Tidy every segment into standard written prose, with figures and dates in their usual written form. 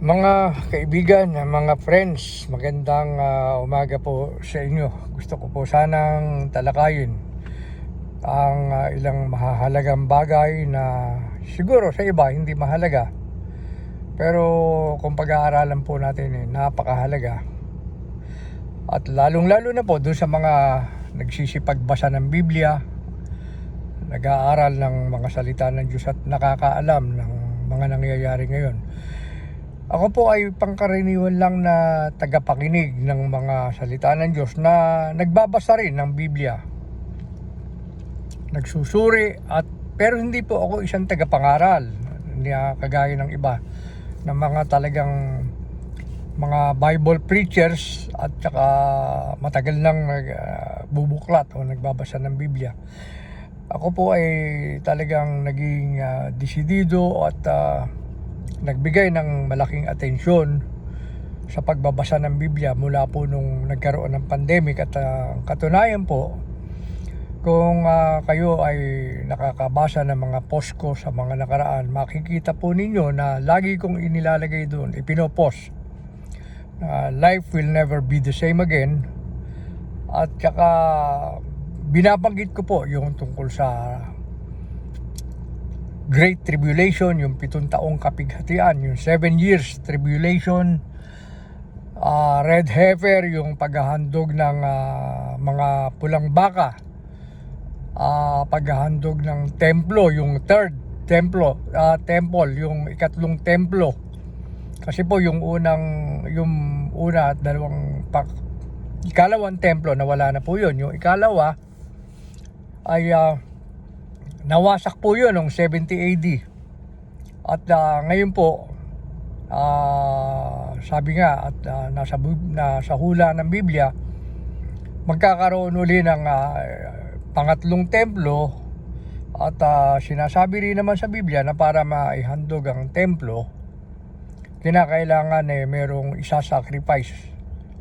Mga kaibigan, mga friends, magandang umaga po sa inyo. Gusto ko po sanang talakayin ang ilang mahahalagang bagay na siguro sa iba hindi mahalaga. Pero kung pag-aaralan po natin napakahalaga. At lalong-lalo na po doon sa mga nagsisipagbasa ng Biblia, nag-aaral ng mga salita ng Diyos at nakakaalam ng mga nangyayari ngayon. Ako po ay pangkaraniwan lang na tagapakinig ng mga salita ng Diyos na nagbabasa rin ng Biblia. Nagsusuri pero hindi po ako isang tagapangaral na kagaya ng iba na mga talagang mga Bible preachers at saka matagal nang nagbubuklat o nagbabasa ng Biblia. Ako po ay talagang naging desidido at nagbigay ng malaking atensyon sa pagbabasa ng Biblia mula po nung nagkaroon ng pandemic at katunayan po kung kayo ay nakakabasa ng mga post ko sa mga nakaraan, makikita po ninyo na lagi kong inilalagay doon, ipinopost life will never be the same again at saka binabanggit ko po yung tungkol sa Great Tribulation, yung 7 taong kapighatian, yung 7 years tribulation, red heifer, yung paghahandog ng mga pulang baka, paghahandog ng templo, yung third temple, yung ikatlong templo. Kasi po yung una at ikalawang templo nawala na po yun. Yung ikalawa ay nawasak po yun noong 70 AD. At ngayon po, sabi nga at nasa hula ng Biblia, magkakaroon uli ng pangatlong templo at sinasabi rin naman sa Biblia na para maihandog ang templo, kinakailangan merong isa-sacrifice,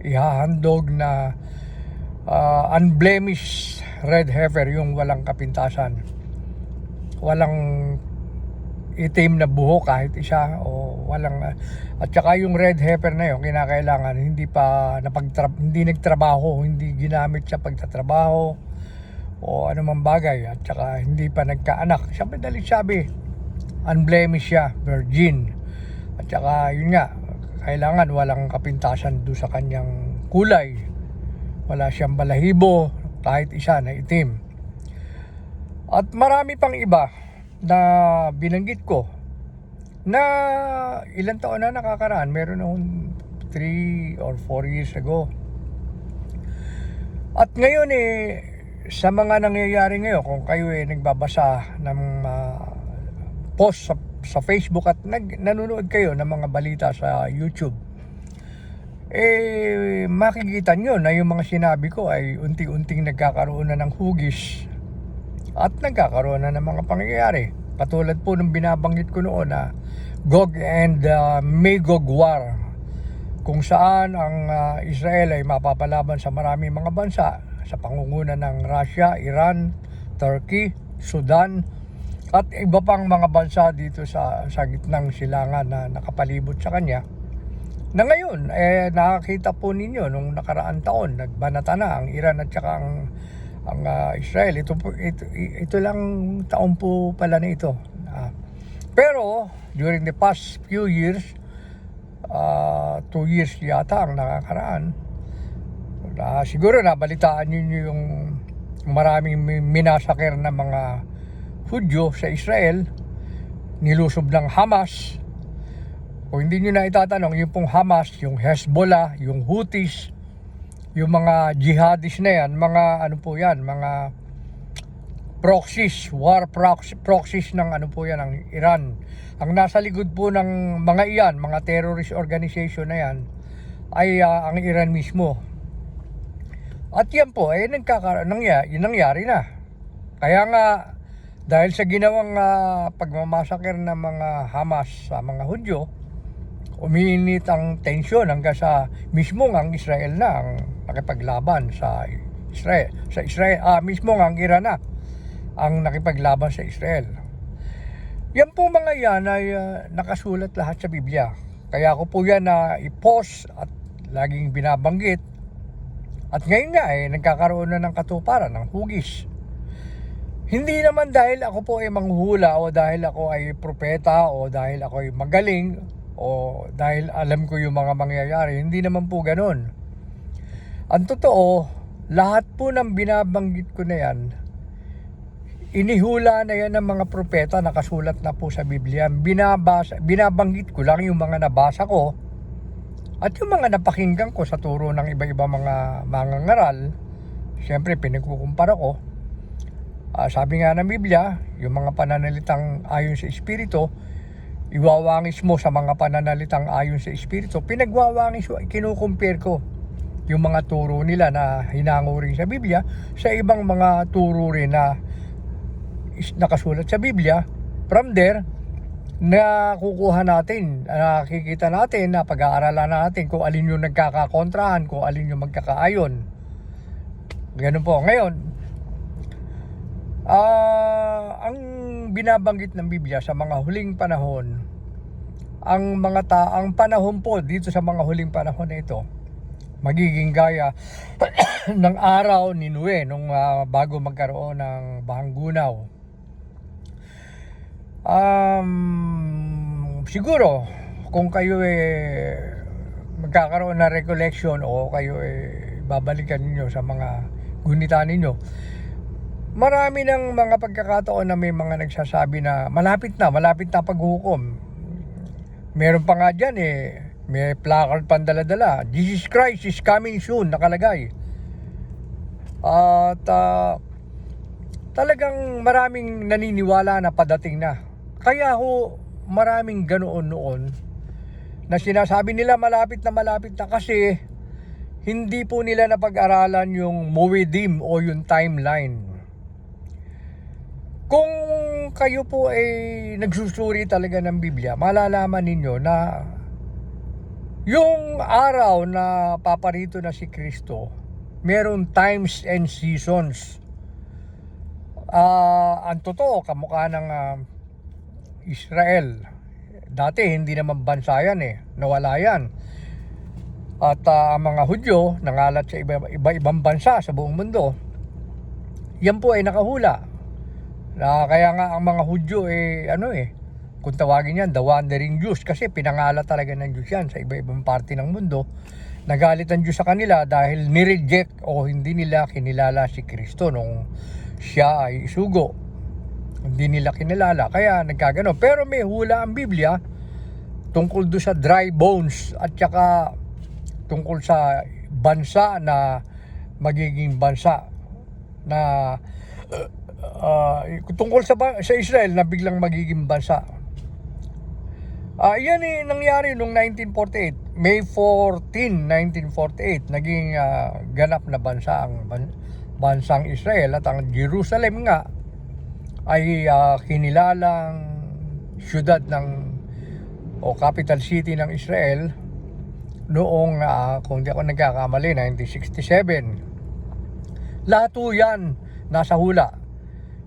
ihahandog na unblemished red heifer, yung walang kapintasan, walang itim na buhok kahit isa o walang at saka yung red heifer na yun kinakailangan hindi nagtrabaho, hindi ginamit sa pagtatrabaho o anumang bagay at saka hindi pa nagkaanak. Siyempre dahil sabi unblemished siya, virgin, at saka yun nga kailangan walang kapintasan doon sa kanyang kulay, wala siyang balahibo kahit isa na itim. At marami pang iba na binanggit ko na ilang taon na nakakaraan, meron noong 3 or 4 years ago. At ngayon sa mga nangyayari ngayon, kung kayo nagbabasa ng post sa Facebook at nanonood kayo ng mga balita sa YouTube, makikita nyo na yung mga sinabi ko ay unti-unting nagkakaroon na ng hugis at nagkakaroon na ng mga pangyayari. Katulad po ng binabanggit ko noon na Gog and Magog war, kung saan ang Israel ay mapapalaban sa maraming mga bansa sa pangunguna ng Russia, Iran, Turkey, Sudan at iba pang mga bansa dito sa gitnang silangan na nakapalibot sa kanya. Na ngayon nakakita po ninyo nung nakaraang taon nagbanata na ang Iran at saka ang Israel. Ito lang taon po pala na ito. Pero during the past few years, 2 years yata ang nakakaraan, siguro nabalitaan niyo yung maraming minasakir na mga Hudyo sa Israel, nilusob ng Hamas. Kung hindi nyo na itatanong, yung pong Hamas, yung Hezbollah, yung Houthis, yung mga jihadis na yan, mga mga proxies, war proxies ng ng Iran. Ang nasa likod po ng mga iyan, mga terrorist organization na yan, ay ang Iran mismo. At yan po, nangyari na. Kaya nga, dahil sa ginawang pagmamasakir ng mga Hamas sa mga Hudyo, umiinit ang tensyon hanggang sa mismo ang Israel na ang nakipaglaban sa Israel. Mismo ang Iran na ang nakipaglaban sa Israel. Yan po mga yan ay nakasulat lahat sa Biblia. Kaya ko po yan na i-post at laging binabanggit. At ngayon nga nagkakaroon na ng katuparan, ng hugis. Hindi naman dahil ako po ay manghuhula o dahil ako ay propeta o dahil ako ay magaling o dahil alam ko yung mga mangyayari. Hindi naman po ganun. Ang totoo, lahat po ng binabanggit ko na yan, inihula na yan ng mga propeta, nakasulat na po sa Biblia. Binabanggit ko lang yung mga nabasa ko at yung mga napakinggan ko sa turo ng iba-ibang mga mangangaral. Siyempre, pinagkukumpara ko. Sabi nga ng Biblia, yung mga pananalitang ayon sa Espiritu, iwawangis mo sa mga pananalitang ayon sa Espiritu. Pinagwawangis ko, kinukumpare ko yung mga turo nila na hinango rin sa Biblia sa ibang mga turo rin na nakasulat sa Biblia. From there, nakukuha natin, nakikita natin, na pag-aaralan natin kung alin yung nagkakakontrahan, kung alin yung magkakaayon. Ganun po. Ngayon, ang binabanggit ng Biblia sa mga huling panahon, ang panahon po dito sa mga huling panahon na ito, magiging gaya ng araw ni Noe nung bago magkaroon ng bahang gunaw. Siguro kung kayo magkakaroon ng recollection o kayo babalikan ninyo sa mga gunita ninyo, marami ng mga pagkakataon na may mga nagsasabi na malapit na paghukom. Meron pa nga dyan may placard pandala-dala, Jesus Christ is coming soon, nakalagay. At talagang maraming naniniwala na padating na. Kaya maraming ganoon noon na sinasabi nila malapit na kasi hindi po nila napag-aralan yung Moedim o yung timeline. Kung kayo po ay nagsusuri talaga ng Biblia, malalaman ninyo na yung araw na paparito na si Kristo, meron times and seasons. Ang totoo, kamukha ng Israel. Dati hindi naman bansa yan nawala yan. At ang mga Hudyo nangalat sa iba-ibang bansa sa buong mundo. Yan po ay nakahula. Kaya nga ang mga Hudyo kung tawagin yan, the wandering Jews, kasi pinangalat talaga ng Diyos yan sa iba-ibang parte ng mundo. Nagalit ang Diyos sa kanila dahil nireject o hindi nila kinilala si Kristo nung siya ay isugo. Hindi nila kinilala, kaya nagkagano. Pero may hula ang Biblia tungkol do sa dry bones at saka tungkol sa bansa na magiging bansa na tungkol sa Israel na biglang magiging bansa. Yan nangyari noong 1948. May 14, 1948 naging ganap na bansa ang bansang Israel, at ang Jerusalem nga ay kinilalang syudad o capital city ng Israel noong kung di ako nagkakamali 1967. Lahat po yan nasa hula.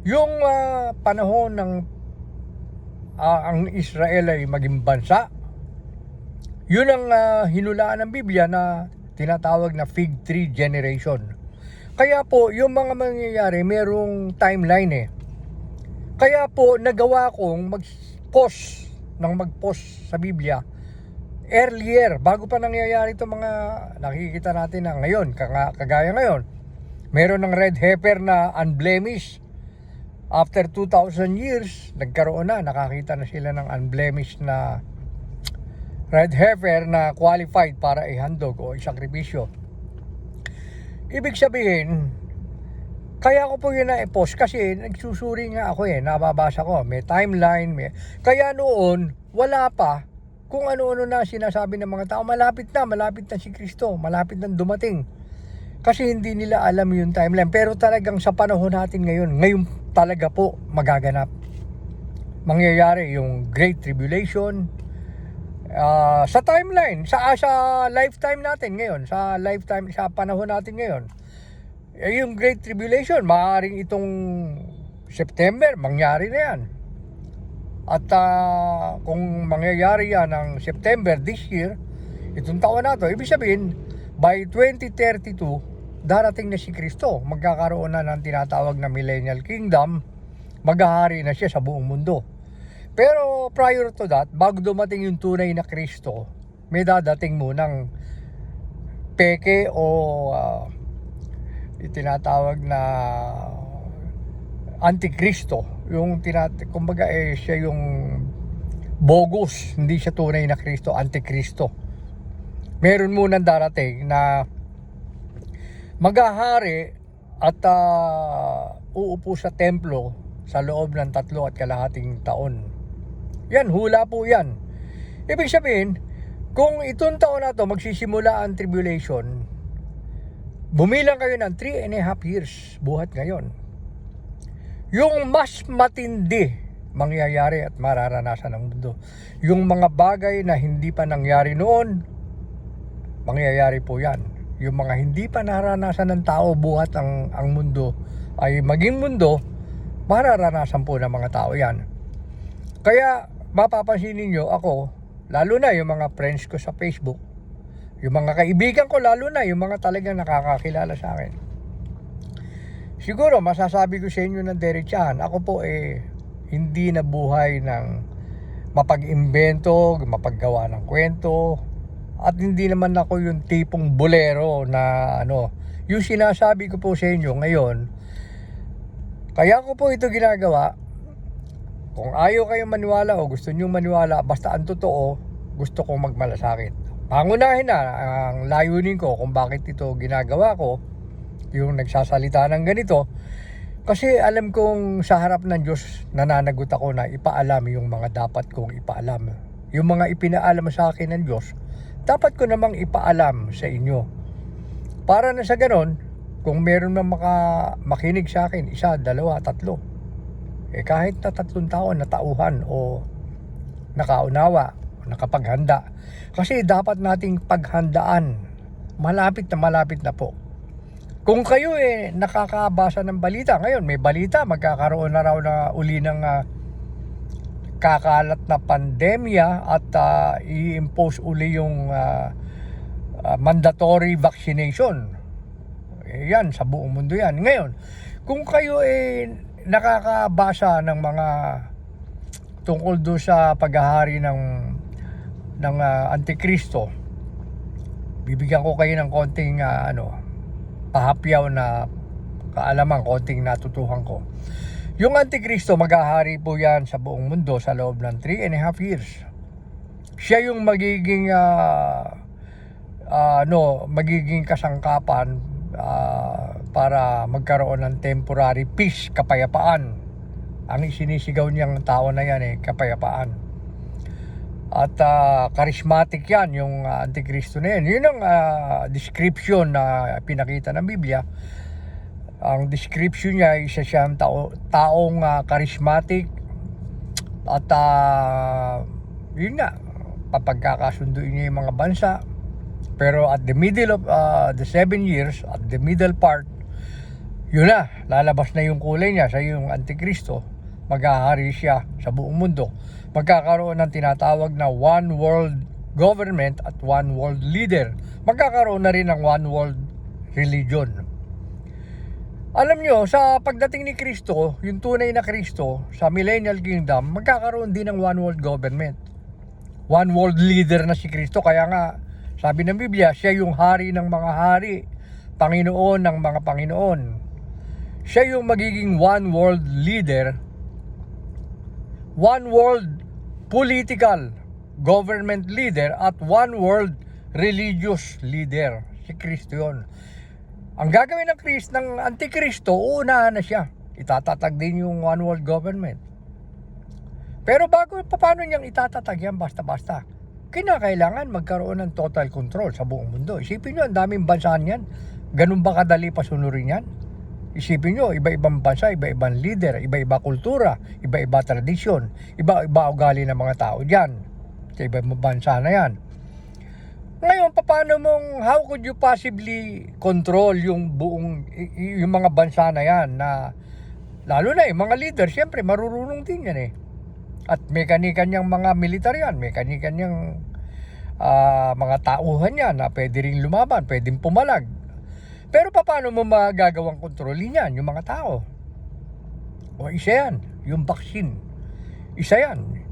Yung panahon ng ang Israel ay maging bansa, yun ang hinulaan ng Biblia na tinatawag na fig tree generation. Kaya po yung mga mangyayari merong timeline Kaya po nagawa kong mag-post sa Biblia earlier, bago pa nangyayari itong mga nakikita natin na ngayon, kagaya ngayon. Meron ng red heifer na unblemished. After 2,000 years, nakakita na sila ng unblemished na red heifer na qualified para ihandog o isakripisyo. Ibig sabihin, kaya ko po yun na-post kasi nagsusuri nga ako nababasa ko, may timeline, kaya noon, wala pa kung ano-ano na sinasabi ng mga tao, malapit na si Kristo, malapit na dumating. Kasi hindi nila alam yung timeline, pero talagang sa panahon natin ngayon talaga po magaganap. Mangyayari yung Great Tribulation, sa timeline, sa lifetime natin ngayon, sa panahon natin ngayon. Yung Great Tribulation, maaaring itong September, mangyari na yan. At kung mangyayari yan ng September this year, itong taon na to, ibig sabihin, by 2032, darating na si Kristo. Magkakaroon na ng tinatawag na Millennial Kingdom. Maghahari na siya sa buong mundo. Pero prior to that, bago dumating yung tunay na Kristo, may dadating munang peke o tinatawag na Antikristo. Yung kumbaga siya yung bogus, hindi siya tunay na Kristo, Antikristo. Meron munang darating na maghahari at uupo sa templo sa loob ng 3.5 taon. Yan, hula po yan. Ibig sabihin, kung itong taon na to magsisimula ang tribulation, bumilang kayo ng 3.5 years buhat ngayon. Yung mas matindi mangyayari at mararanasan ng mundo. Yung mga bagay na hindi pa nangyari noon, mangyayari po yan. Yung mga hindi pa naranasan ng tao buhat ang mundo ay maging mundo, mararanasan po ng mga tao yan. Kaya mapapansin ninyo ako, lalo na yung mga friends ko sa Facebook, yung mga kaibigan ko, lalo na yung mga talagang nakakakilala sa akin. Siguro masasabi ko sa inyo ng diretsahan, ako po hindi nabuhay ng mapag-imbento, mapaggawa ng kwento. At hindi naman ako yung tipong bolero na yung sinasabi ko po sa inyo ngayon. Kaya ko po ito ginagawa. Kung ayaw kayong maniwala o gusto nyo maniwala, basta ang totoo, gusto kong magmalasakit. Pangunahin na ang layunin ko kung bakit ito ginagawa ko, yung nagsasalita ng ganito. Kasi alam kong sa harap ng Diyos, nananagot ako na ipaalam yung mga dapat kong ipaalam. Yung mga ipinaalam sa akin ng Diyos, dapat ko namang ipaalam sa inyo. Para na sa ganon, kung meron na makinig sa akin, 1, 2, 3, kahit na 3 taon na tauhan o nakaunawa, nakapaghanda. Kasi dapat nating paghandaan. Malapit na po. Kung kayo nakakabasa ng balita, ngayon may balita, magkakaroon na raw na uli ng kakalat na pandemya at i-impose uli yung mandatory vaccination. Yan, sa buong mundo yan. Ngayon, kung kayo nakakabasa ng mga tungkol doon sa paghahari ng Antikristo, bibigyan ko kayo ng konting pahapyaw na kaalaman, konting natutuhan ko. Yung Antikristo, maghahari po yan sa buong mundo sa loob ng 3.5 years. Siya yung magiging magiging kasangkapan para magkaroon ng temporary peace, kapayapaan. Ang isinisigaw niyang tao na yan kapayapaan. At charismatic yan, yung Antikristo na yan. Yun ang description na pinakita ng Biblia. Ang description niya, isa siyang taong charismatic at yun nga, papagkakasunduin niya yung mga bansa. Pero at the middle of the 7 years, at the middle part, yun na, lalabas na yung kulay niya sa yung Antikristo. Maghahari siya sa buong mundo. Magkakaroon ng tinatawag na one world government at one world leader. Magkakaroon na rin ng one world religion. Alam nyo, sa pagdating ni Kristo, yung tunay na Kristo, sa Millennial Kingdom, magkakaroon din ng one world government. One world leader na si Kristo. Kaya nga, sabi ng Biblia, siya yung hari ng mga hari, Panginoon ng mga Panginoon. Siya yung magiging one world leader, one world political government leader, at one world religious leader. Si Kristo yun. Ang gagawin ng Antikristo, uunahan na siya. Itatatag din yung one world government. Pero paano niyang itatatag yan basta-basta? Kinakailangan magkaroon ng total control sa buong mundo. Isipin nyo, ang daming bansa niyan. Ganun ba kadali pasunurin yan? Isipin nyo, iba-ibang bansa, iba-ibang leader, iba-iba kultura, iba-iba tradisyon, iba-iba ugali ng mga tao dyan. Sa iba-ibang bansa na yan. Ngayon, how could you possibly control yung mga bansa na yan na, lalo na yung mga leader, siyempre marurunong din yan At may kani-kanyang mga militaryan, may kani-kanyang mga tauhan yan na pwede rin lumaban, pwedeng pumalag. Pero paano mo magagawang kontrolin yan, yung mga tao? O isa yan, yung vaccine. Isa yan.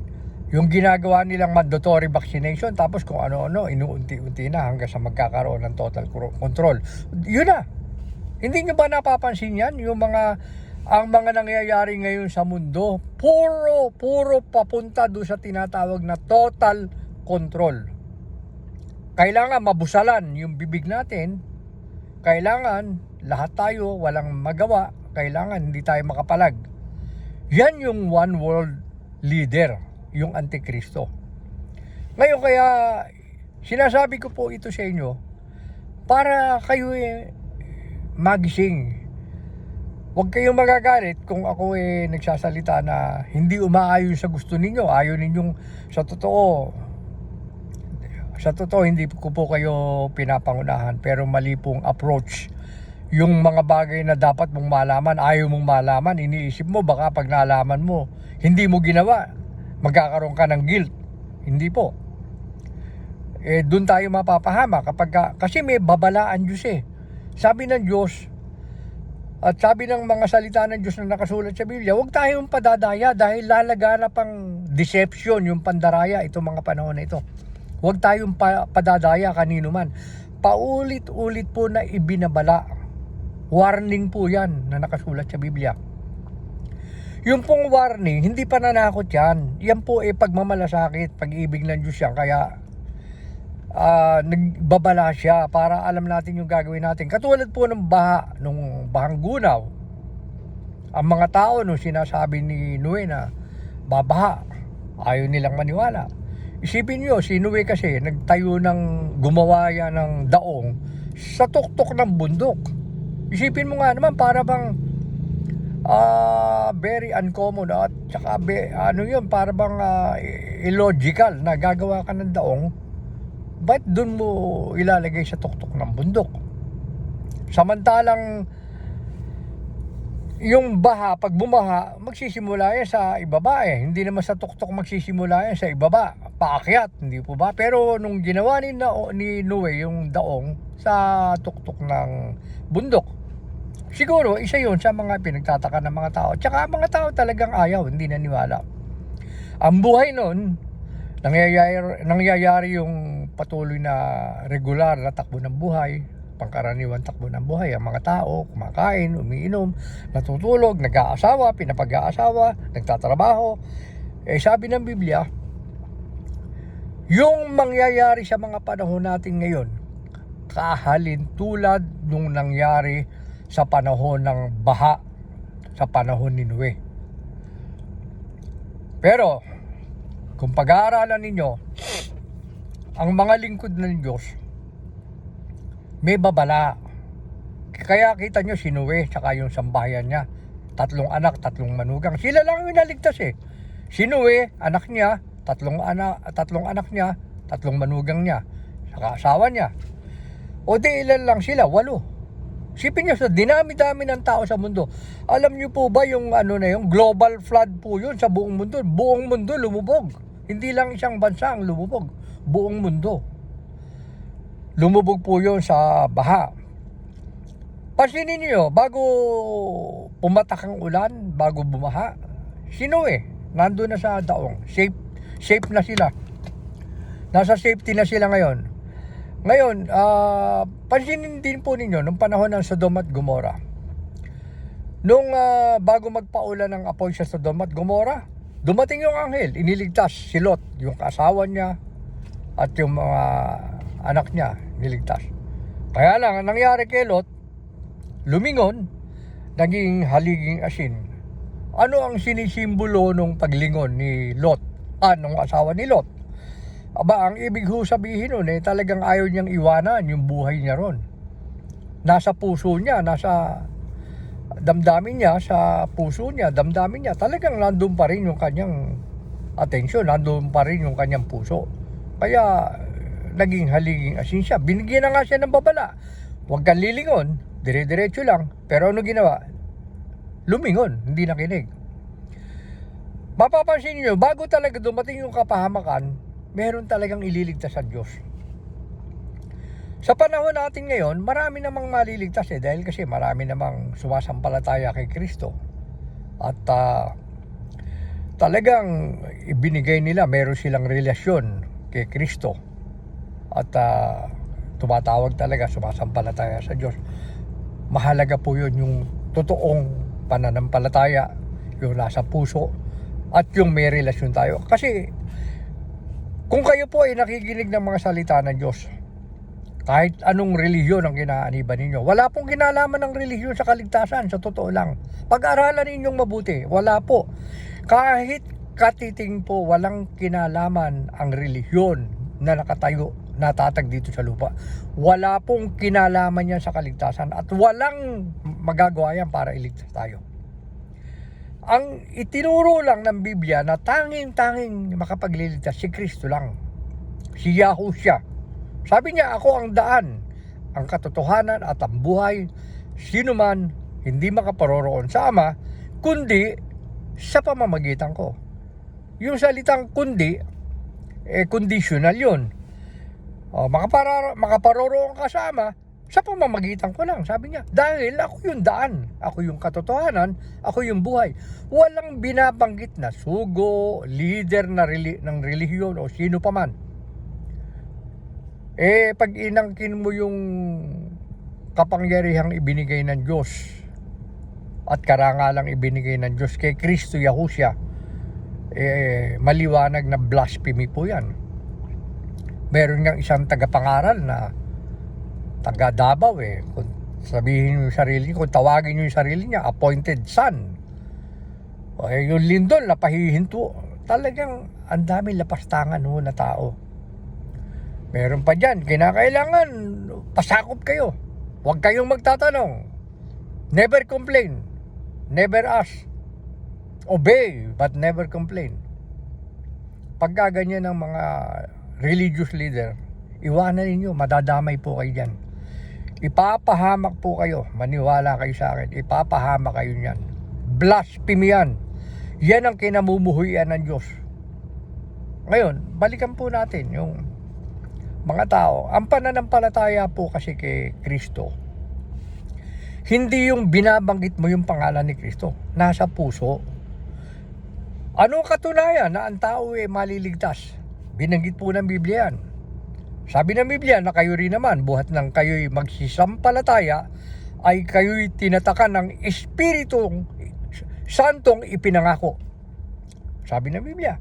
Yung ginagawa nilang mandatory vaccination, tapos kung ano-ano, inuunti-unti na hanggang sa magkakaroon ng total control. Yun na. Hindi nyo ba napapansin yan? Ang mga nangyayari ngayon sa mundo, puro papunta doon sa tinatawag na total control. Kailangan mabusalan yung bibig natin. Kailangan lahat tayo walang magawa. Kailangan hindi tayo makapalag. Yan yung one world leader, yung Antikristo. Ngayon kaya sinasabi ko po ito sa inyo para kayo magising. Huwag kayong magagalit kung ako nagsasalita na hindi umaayon sa gusto ninyo. Ayaw ninyong sa totoo hindi ko po kayo pinapangunahan, pero mali pong approach. Yung mga bagay na dapat mong malaman, ayaw mong malaman, iniisip mo baka pag nalaman mo, hindi mo ginawa, magkakaroon ka ng guilt. Hindi po. Doon tayo mapapahama kasi may babalaan Diyos Sabi ng Diyos, at sabi ng mga salita ng Diyos na nakasulat sa Biblia, huwag tayong padadaya dahil lalaganap ang deception, yung pandaraya, itong mga panahon na ito. Huwag tayong padadaya kanino man. Paulit-ulit po na ibinabala. Warning po yan na nakasulat sa Biblia. Yung pong warning, hindi pa nanakot yan. Yan po pagmamalasakit, pag-ibig ng Diyos yan. Kaya nagbabala siya para alam natin yung gagawin natin. Katulad po ng baha, nung bahang gunaw. Ang mga tao nung sinasabi ni Noe na babaha, ayaw nilang maniwala. Isipin nyo, si Noe kasi gumawa yan ng daong sa tuktok ng bundok. Isipin mo nga naman, para bang very uncommon at saka para bang illogical na gagawa ka ng daong, ba't dun mo ilalagay sa tuktok ng bundok? Samantalang yung baha, pag bumaha, magsisimula yan sa ibaba Hindi naman sa tuktok magsisimula yan sa ibaba. Paakyat, hindi po ba? Pero nung ginawa ni Noe yung daong sa tuktok ng bundok, siguro isa yun sa mga pinagtataka ng mga tao. Tsaka mga tao talagang ayaw, hindi naniwala. Ang buhay nun, nangyayari yung patuloy na regular na takbo ng buhay, pangkaraniwan takbo ng buhay. Ang mga tao, kumakain, umiinom, natutulog, nag-aasawa, pinapag-aasawa, nagtatrabaho. Sabi ng Biblia, yung mangyayari sa mga panahon natin ngayon, kahalin tulad nung nangyari sa panahon ng baha, sa panahon ni Noe. Pero, kung pag-aaralan ninyo, ang mga lingkod ng Diyos, may babala. Kaya kita nyo si Noe, saka yung sambahayan niya, 3 anak, 3 manugang. Sila lang yung naligtas Si Noe, anak niya, 3 anak niya, 3 manugang niya, saka asawa niya. O di ilan lang sila? 8. Sipin nyo sa dinami-dami ng tao sa mundo. Alam nyo po ba yung yung global flood po yun sa buong mundo? Buong mundo lumubog. Hindi lang isang bansa ang lumubog. Buong mundo. Lumubog po yun sa baha. Pansinin nyo, bago pumatak ang ulan, bago bumaha, si Noe, nandun na sa daong. Safe na sila. Nasa safety na sila ngayon. Ngayon, pansinin din po ninyo, nung panahon ng Sodom at Gomora. Nung bago magpaulan ng apoy sa Sodom at Gomora, dumating yung anghel, iniligtas si Lot, yung kasawa niya, at yung mga anak niya, niligtas. Kaya lang, ang nangyari kay Lot, lumingon, naging haliging asin. Ano ang sinisimbolo nung paglingon ni Lot? Nung asawa ni Lot? Ang ibig sabihin nun talagang ayaw niyang iwanan yung buhay niya ron. Nasa puso niya, nasa damdamin niya, sa puso niya, damdamin niya, talagang nandun pa rin yung kanyang atensyon, nandun pa rin yung kanyang puso. Kaya naging haliging asin siya. Binigyan na nga siya ng babala. Huwag kang lilingon, dire-diretso lang. Pero ano ginawa? Lumingon, hindi nakinig. mapapansin niyo, bago talaga dumating yung kapahamakan, meron talagang ililigtas sa Diyos. Sa panahon natin ngayon, marami namang maliligtas dahil kasi marami namang sumasampalataya kay Kristo. At talagang ibinigay nila, meron silang relasyon kay Kristo. At tumatawag talaga, sumasampalataya sa Diyos. Mahalaga po yun, yung totoong pananampalataya, yung nasa puso, at yung may relasyon tayo. Kasi kung kayo po ay nakikinig ng mga salita ng Diyos, kahit anong relihiyon ang kinaaniban ninyo, wala pong kinalaman ng relihiyon sa kaligtasan, sa totoo lang. Pag-aralan ninyong mabuti, wala po. Kahit katiting po, walang kinalaman ang relihiyon na nakatayo, natatag dito sa lupa. Wala pong kinalaman yan sa kaligtasan at walang magagawa yan para iligtas tayo. Ang itinuro lang ng Biblia na tanging makapagliligtas si Kristo lang, si Yahushua. Sabi niya, ako ang daan, ang katotohanan at ang buhay. Sino man hindi makaparoroon sa Ama, kundi sa pamamagitan ko. Yung salitang kundi, conditional yun. Makaparoroon ka sa Ama, sa pamamagitan ko lang, sabi niya. Dahil ako yung daan, ako yung katotohanan, ako yung buhay. Walang binabanggit na sugo, leader ng relihiyon o sino pa man. Pag inangkin mo yung kapangyarihang ibinigay ng Diyos at karangalang ibinigay ng Diyos kay Kristo Yahushua, maliwanag na blasphemy po yan. Meron ngang isang tagapangaral na taga Davao kung sabihin nyo yung sarili, kung tawagin nyo yung sarili niya, appointed son. Yung lindol na pahihinto, talagang ang daming lapastangan na tao. Meron pa dyan, kinakailangan pasakop kayo. Huwag kayong magtatanong. Never complain. Never ask. Obey, but never complain. Pagka ganyan ng mga religious leader, iwanan ninyo, madadamay po kayo dyan. Ipapahamak po kayo, maniwala kayo sa akin, ipapahamak kayo niyan. Blasphemy yan. Yan ang kinamumuhuyan ng Diyos. Ngayon, balikan po natin yung mga tao. Ang pananampalataya po kasi kay Kristo, hindi yung binabanggit mo yung pangalan ni Kristo, nasa puso. Ano katunayan na ang tao maliligtas? Binanggit po ng Biblia yan. Sabi ng Biblia na kayo rin naman, buhat ng kayo'y magsisampalataya, ay kayo'y tinatakan ng Espiritong Santong ipinangako. Sabi ng Biblia,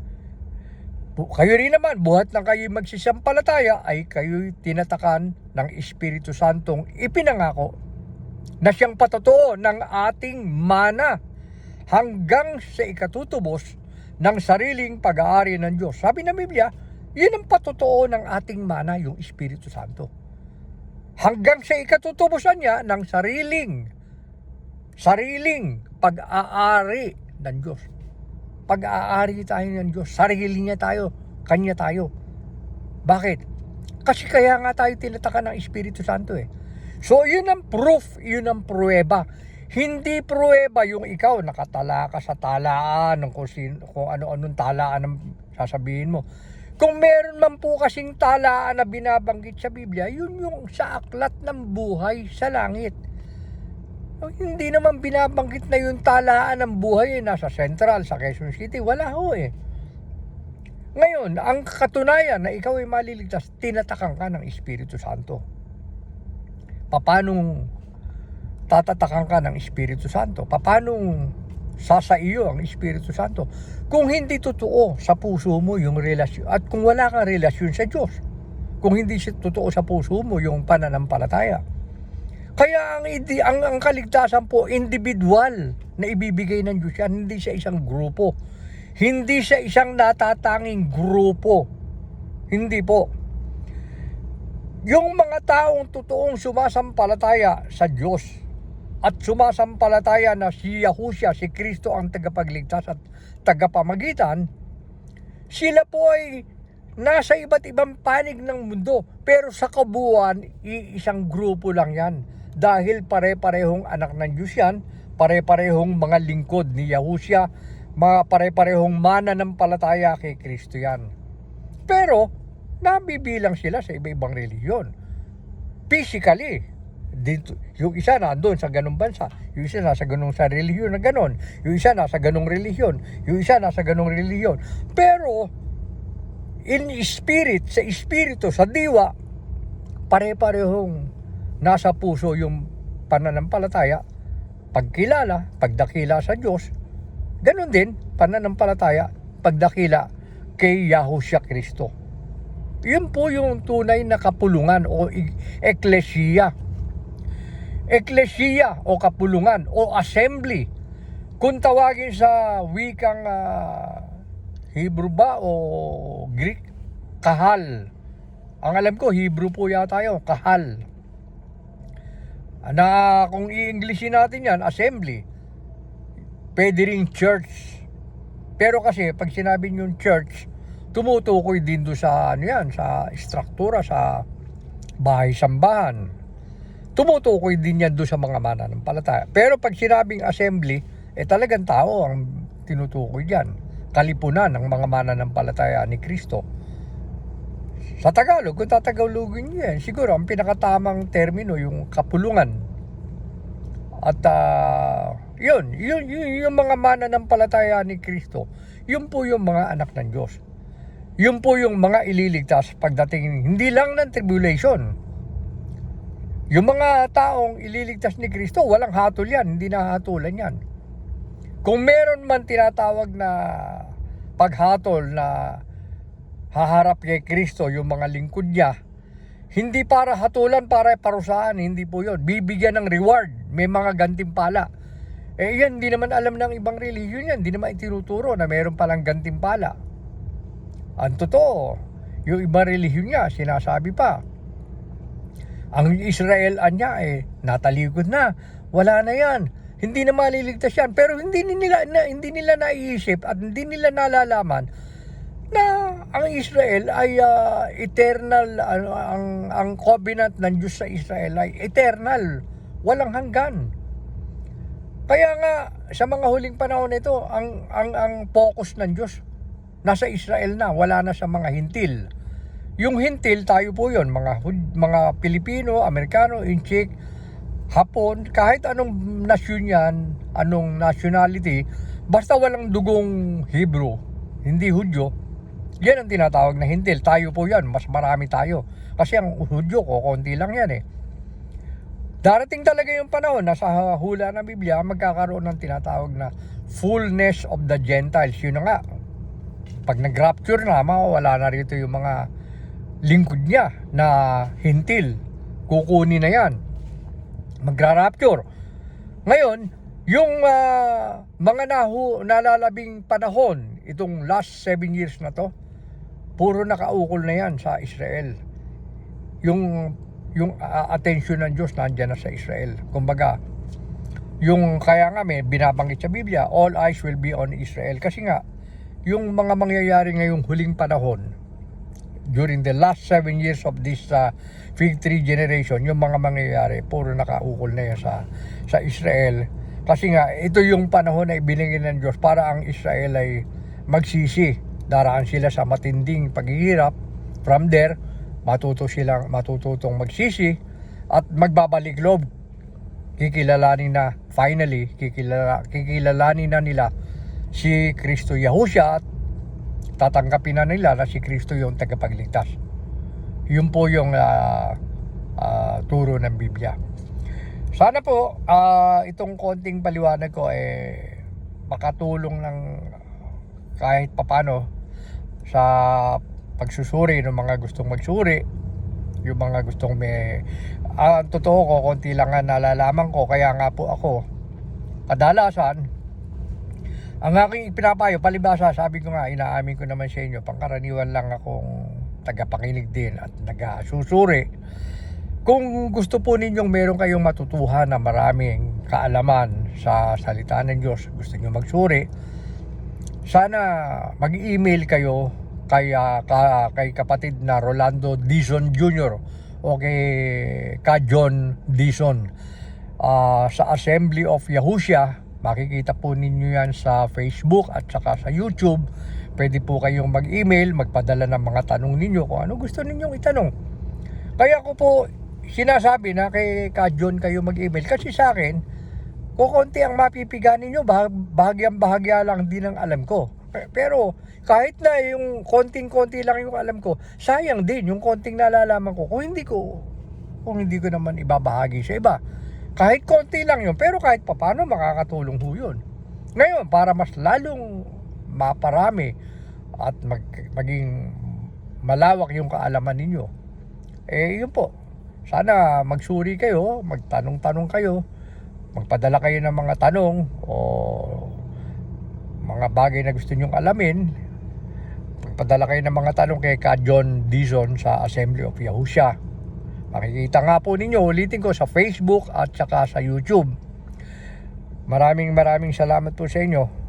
kayo rin naman, buhat ng kayo'y magsisampalataya, ay kayo'y tinatakan ng Espiritu Santong ipinangako na siyang patotoo ng ating mana hanggang sa ikatutubos ng sariling pag-aari ng Diyos. Sabi ng Biblia, yun ang patotoo ng ating mana, yung Espiritu Santo. Hanggang sa ikatutubusan niya ng sariling pag-aari ng Diyos. Pag-aari tayo ng Diyos, sarili niya tayo, kanya tayo. Bakit? Kasi kaya nga tayo tinatakan ng Espiritu Santo So yun ang proof, yun ang pruweba. Hindi pruweba yung ikaw nakatala ka sa talaan ng kung ano-anong talaan ang sasabihin mo. Kung meron man po kasing talaan na binabanggit sa Biblia, yun yung sa aklat ng buhay sa langit. Hindi naman binabanggit na yung talaan ng buhay nasa Central, sa Quezon City. Wala ho Ngayon, ang katunayan na ikaw ay maliligtas, tinatakan ka ng Espiritu Santo. Paano tatatakan ka ng Espiritu Santo? Paano sasaiyo ang Espiritu Santo? Kung hindi totoo sa puso mo yung relasyon, at kung wala kang relasyon sa Diyos, kung hindi totoo sa puso mo yung pananampalataya. Kaya ang kaligtasan po, individual na ibibigay ng Diyos yan, hindi sa isang grupo. Hindi sa isang natatanging grupo. Hindi po. Yung mga taong totoong sumasampalataya sa Diyos at sumasampalataya na si Yahushua, si Kristo ang tagapagligtas at tagapamagitan, sila po ay nasa iba't ibang panig ng mundo. Pero sa kabuuan, isang grupo lang yan. Dahil pare-parehong anak ng Diyos yan, pare-parehong mga lingkod ni Yahushua, mga pare-parehong mananampalataya kay Kristo yan. Pero nabibilang sila sa iba-ibang relihiyon. Physically, dito, yung isa nandun sa ganung bansa, yung isa nasa ganung sa relihiyon na ganon, yung isa nasa ganung relihiyon, yung isa nasa ganung relihiyon. Pero in spirit, sa espiritu, sa diwa, pare-parehong nasa puso yung pananampalataya, pagkilala, pagdakila sa Diyos. Ganon din pananampalataya, pagdakila kay Yahushua Kristo. Yun po yung tunay na kapulungan o eklesiya. Eklesiya o kapulungan o assembly. Kung tawagin sa wikang Hebrew ba o Greek, kahal. Ang alam ko, Hebrew po yata yun, kahal. Na kung i-Englishin natin yan, assembly. Pwede ring church. Pero kasi pag sinabi yung church, tumutukoy din doon sa ano yan, sa struktura, sa bahay-sambahan. Tumutukoy din yan doon sa mga mananampalataya. Pero pag sinabing assembly, talagang tao ang tinutukoy diyan. Kalipunan ng mga mananampalataya ni Kristo. Sa Tagalog, kung tatagalogin niyo yan, siguro ang pinakatamang termino yung kapulungan. At yun yung mga mananampalataya ni Kristo, yun po yung mga anak ng Diyos. Yun po yung mga ililigtas pagdating hindi lang ng tribulation. Yung mga taong ililigtas ni Kristo, walang hatol yan, hindi nahatulan yan. Kung meron man tinatawag na paghatol na haharap kay Kristo yung mga lingkod niya, hindi para hatulan, para parusahan, hindi po yun. Bibigyan ng reward, may mga gantimpala. Yan, hindi naman alam ng ibang relihiyon yan, hindi naman itinuturo na meron palang gantimpala. Ang totoo, yung ibang relihiyon niya, sinasabi pa, ang Israel niya natalikod na, wala na yan, hindi na maliligtas yan. Pero hindi nila naiisip at hindi nila nalalaman na ang Israel ay eternal, ang covenant ng Diyos sa Israel ay eternal, walang hanggan. Kaya nga sa mga huling panahon ito, ang focus ng Diyos nasa Israel na, wala na sa mga hintil. Yung hintil, tayo po yun, mga Pilipino, Amerikano, Inchik, Hapon, kahit anong nasyon yan, anong nationality, basta walang dugong Hebrew, hindi Hudyo, yan ang tinatawag na hintil. Tayo po yan, mas marami tayo. Kasi ang Hudyo ko, konti lang yan Darating talaga yung panahon na sa hula ng Biblia, magkakaroon ng tinatawag na fullness of the Gentiles. Yun na nga, pag nag-rapture na, mawawala na rito yung mga lingkod niya na hintil. Kukunin na yan. Magra-rapture. Ngayon, yung mga nalalabing panahon, itong last 7 years na to, puro nakaukol na yan sa Israel. Yung attention ng Diyos nandiyan na sa Israel. Kumbaga, yung kaya nga may binabanggit sa Biblia, all eyes will be on Israel. Kasi nga, yung mga mangyayari ngayong huling panahon, during the last 7 years of this fig tree generation, yung mga mangyayari, puro nakaukol na yan sa Israel. Kasi nga, ito yung panahon na ibinigay ng Diyos para ang Israel ay magsisi. Daraan sila sa matinding paghihirap. From there, matututong magsisi at magbabalik loob. Kikilalanin na, finally, kikilalanin na nila si Kristo Yahushua at tatanggapin na nila na si Kristo yung tagapagligtas. Yun po yung turo ng Biblia. Sana po itong konting paliwanag ko makatulong ng kahit papano sa pagsusuri ng mga gustong magsuri, yung mga gustong totoo ko, konti lang nga nalalaman ko, kaya nga po ako kadalasan ang aking ipinapayo, palibasa, sabi ko nga, inaamin ko naman sa inyo, pangkaraniwan lang akong tagapakinig din at nagsusuri. Kung gusto po ninyong meron kayong matutuhan na maraming kaalaman sa salita ng Diyos, gusto nyo magsuri, sana mag-email kayo kay kapatid na Rolando Dizon Jr. o kay Ka John Dizon sa Assembly of Yahushua Makikita po ninyo yan sa Facebook at saka sa YouTube. Pwede po kayong mag-email, magpadala ng mga tanong ninyo kung ano gusto ninyong itanong. Kaya ko po sinasabi na kay Ka John kayo mag-email kasi sa akin, kukunti ang mapipiga ninyo, bahagyang-bahagya lang din ang alam ko. Pero kahit na yung konting-konti lang yung alam ko, sayang din yung konting nalalaman ko kung hindi ko naman ibabahagi sa iba. Kahit konti lang yun, pero kahit papano makakatulong ho yun. Ngayon, para mas lalong maparami at maging malawak yung kaalaman ninyo, yun po. Sana magsuri kayo, magtanong-tanong kayo, magpadala kayo ng mga tanong o mga bagay na gusto nyong alamin. Magpadala kayo ng mga tanong kay Ka John Dizon sa Assembly of Yahusha. Makikita nga po ninyo, ulitin ko, sa Facebook at saka sa YouTube. Maraming salamat po sa inyo.